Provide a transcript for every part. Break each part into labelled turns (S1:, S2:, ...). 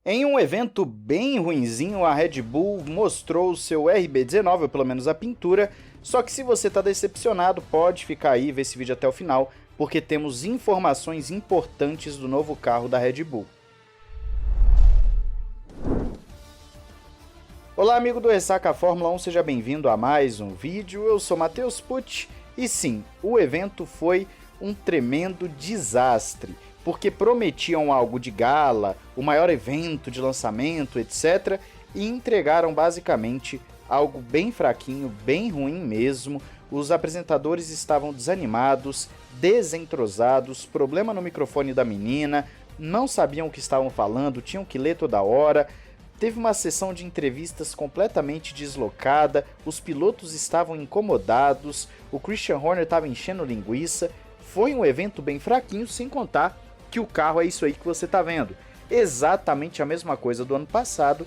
S1: Em um evento bem ruinzinho, a Red Bull mostrou o seu RB19, ou pelo menos a pintura, só que se você está decepcionado, pode ficar aí e ver esse vídeo até o final, porque temos informações importantes do novo carro da Red Bull. Olá amigo do Ressaca Fórmula 1, seja bem-vindo a mais um vídeo, eu sou Matheus Pucci e sim, o evento foi um tremendo desastre, porque prometiam algo de gala, o maior evento de lançamento, etc, e entregaram basicamente algo bem fraquinho, bem ruim mesmo. Os apresentadores estavam desanimados, desentrosados, problema no microfone da menina, não sabiam o que estavam falando, tinham que ler toda hora. Teve uma sessão de entrevistas completamente deslocada, os pilotos estavam incomodados, o Christian Horner estava enchendo linguiça. Foi um evento bem fraquinho, sem contar que o carro é isso aí que você está vendo. Exatamente a mesma coisa do ano passado,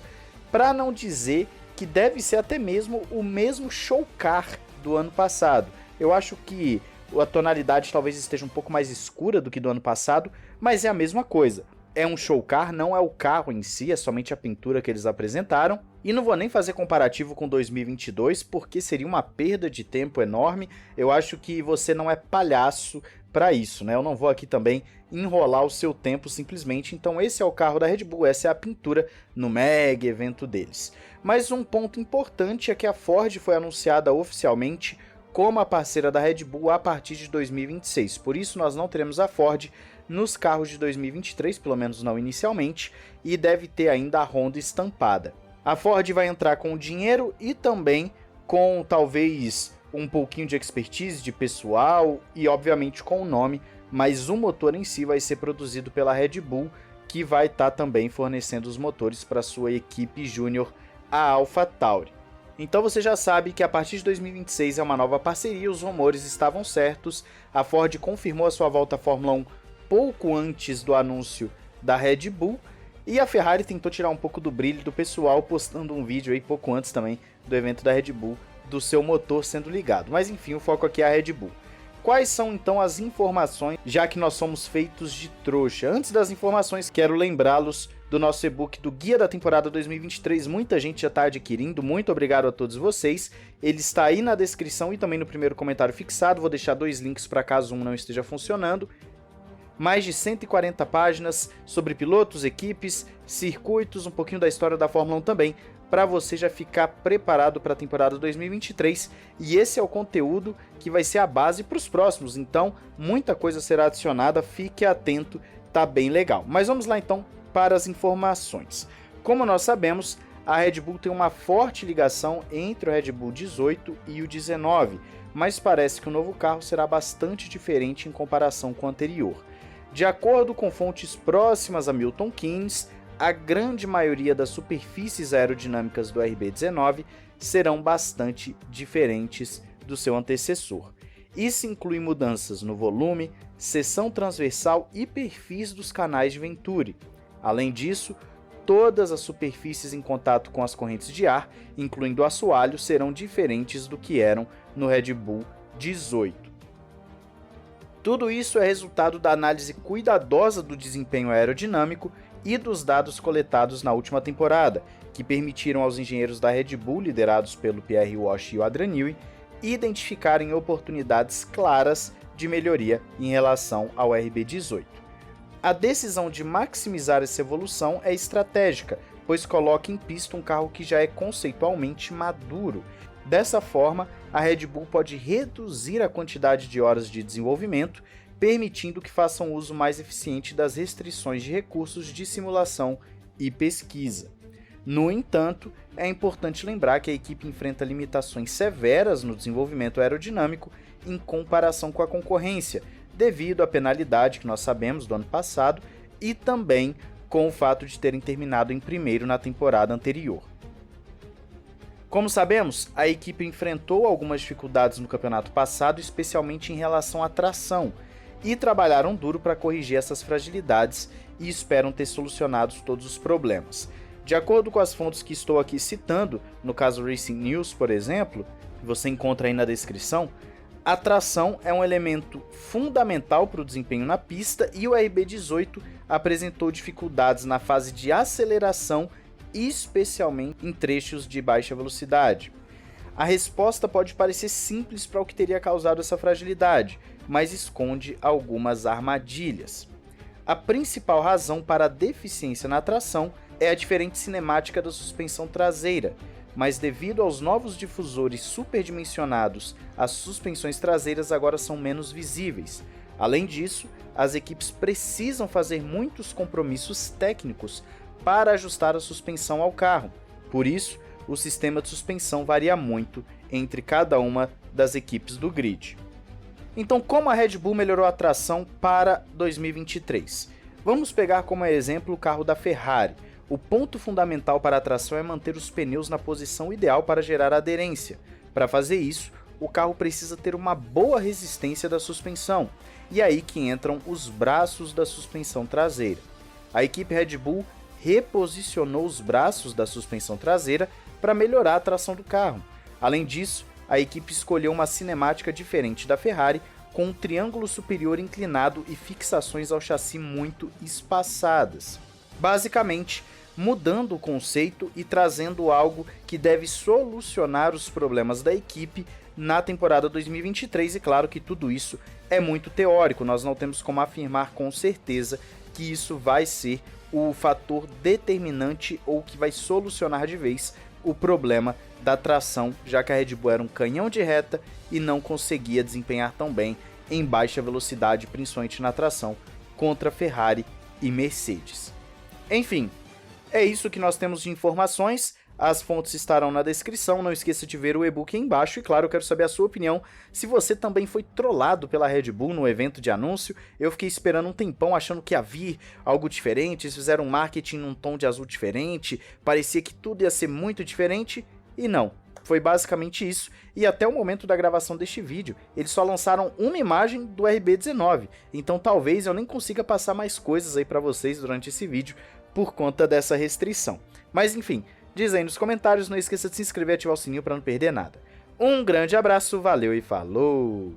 S1: para não dizer que deve ser até mesmo o mesmo show car do ano passado. Eu acho que a tonalidade talvez esteja um pouco mais escura do que do ano passado, mas é a mesma coisa. É um show car, não é o carro em si, é somente a pintura que eles apresentaram. E não vou nem fazer comparativo com 2022, porque seria uma perda de tempo enorme. Eu acho que você não é palhaço para isso, né? Eu não vou aqui também enrolar o seu tempo simplesmente. Então esse é o carro da Red Bull, essa é a pintura no mega evento deles. Mas um ponto importante é que a Ford foi anunciada oficialmente como a parceira da Red Bull a partir de 2026. Por isso nós não teremos a Ford nos carros de 2023, pelo menos não inicialmente, e deve ter ainda a Honda estampada. A Ford vai entrar com o dinheiro e também com talvez um pouquinho de expertise de pessoal e obviamente com o nome, mas o motor em si vai ser produzido pela Red Bull, que vai estar também fornecendo os motores para sua equipe júnior, a AlphaTauri. Então você já sabe que a partir de 2026 é uma nova parceria, os rumores estavam certos, a Ford confirmou a sua volta à Fórmula 1 pouco antes do anúncio da Red Bull, e a Ferrari tentou tirar um pouco do brilho do pessoal postando um vídeo aí pouco antes também do evento da Red Bull, do seu motor sendo ligado. Mas enfim, o foco aqui é a Red Bull. Quais são então as informações, já que nós somos feitos de trouxa? Antes das informações, quero lembrá-los do nosso e-book do Guia da Temporada 2023, muita gente já está adquirindo, muito obrigado a todos vocês. Ele está aí na descrição e também no primeiro comentário fixado, vou deixar dois links para caso um não esteja funcionando. Mais de 140 páginas sobre pilotos, equipes, circuitos, um pouquinho da história da Fórmula 1 também, para você já ficar preparado para a temporada 2023, e esse é o conteúdo que vai ser a base para os próximos, então muita coisa será adicionada, fique atento, tá bem legal. Mas vamos lá então para as informações. Como nós sabemos, a Red Bull tem uma forte ligação entre o Red Bull 18 e o 19, mas parece que o novo carro será bastante diferente em comparação com o anterior. De acordo com fontes próximas a Milton Keynes, a grande maioria das superfícies aerodinâmicas do RB19 serão bastante diferentes do seu antecessor. Isso inclui mudanças no volume, seção transversal e perfis dos canais de Venturi. Além disso, todas as superfícies em contato com as correntes de ar, incluindo o assoalho, serão diferentes do que eram no Red Bull 18. Tudo isso é resultado da análise cuidadosa do desempenho aerodinâmico e dos dados coletados na última temporada, que permitiram aos engenheiros da Red Bull, liderados pelo Pierre Walsh e o Adrian Newey, identificarem oportunidades claras de melhoria em relação ao RB18. A decisão de maximizar essa evolução é estratégica, pois coloca em pista um carro que já é conceitualmente maduro. Dessa forma, a Red Bull pode reduzir a quantidade de horas de desenvolvimento, permitindo que façam uso mais eficiente das restrições de recursos de simulação e pesquisa. No entanto, é importante lembrar que a equipe enfrenta limitações severas no desenvolvimento aerodinâmico em comparação com a concorrência, devido à penalidade que nós sabemos do ano passado e também com o fato de terem terminado em primeiro na temporada anterior. Como sabemos, a equipe enfrentou algumas dificuldades no campeonato passado, especialmente em relação à tração, e trabalharam duro para corrigir essas fragilidades e esperam ter solucionado todos os problemas. De acordo com as fontes que estou aqui citando, no caso Racing News, por exemplo, que você encontra aí na descrição, A tração é um elemento fundamental para o desempenho na pista e o RB18 apresentou dificuldades na fase de aceleração, especialmente em trechos de baixa velocidade. A resposta pode parecer simples para o que teria causado essa fragilidade, mas esconde algumas armadilhas. A principal razão para a deficiência na tração é a diferente cinemática da suspensão traseira, mas devido aos novos difusores superdimensionados, as suspensões traseiras agora são menos visíveis. Além disso, as equipes precisam fazer muitos compromissos técnicos para ajustar a suspensão ao carro. Por isso, o sistema de suspensão varia muito entre cada uma das equipes do grid. Então, como a Red Bull melhorou a tração para 2023? Vamos pegar como exemplo o carro da Ferrari. O ponto fundamental para a tração é manter os pneus na posição ideal para gerar aderência. Para fazer isso, o carro precisa ter uma boa resistência da suspensão, e é aí que entram os braços da suspensão traseira. A equipe Red Bull reposicionou os braços da suspensão traseira para melhorar a tração do carro. Além disso, a equipe escolheu uma cinemática diferente da Ferrari, com um triângulo superior inclinado e fixações ao chassi muito espaçadas. Basicamente, mudando o conceito e trazendo algo que deve solucionar os problemas da equipe na temporada 2023, e claro que tudo isso é muito teórico, nós não temos como afirmar com certeza que isso vai ser o fator determinante ou que vai solucionar de vez o problema da tração, já que a Red Bull era um canhão de reta e não conseguia desempenhar tão bem em baixa velocidade, principalmente na tração, contra Ferrari e Mercedes. Enfim, é isso que nós temos de informações, as fontes estarão na descrição, não esqueça de ver o e-book aí embaixo e claro, eu quero saber a sua opinião, se você também foi trollado pela Red Bull no evento de anúncio. Eu fiquei esperando um tempão achando que ia vir algo diferente, eles fizeram um marketing num tom de azul diferente, parecia que tudo ia ser muito diferente e não. Foi basicamente isso, e até o momento da gravação deste vídeo, eles só lançaram uma imagem do RB19, então talvez eu nem consiga passar mais coisas aí pra vocês durante esse vídeo, por conta dessa restrição. Mas enfim, diz aí nos comentários, não esqueça de se inscrever e ativar o sininho para não perder nada. Um grande abraço, valeu e falou!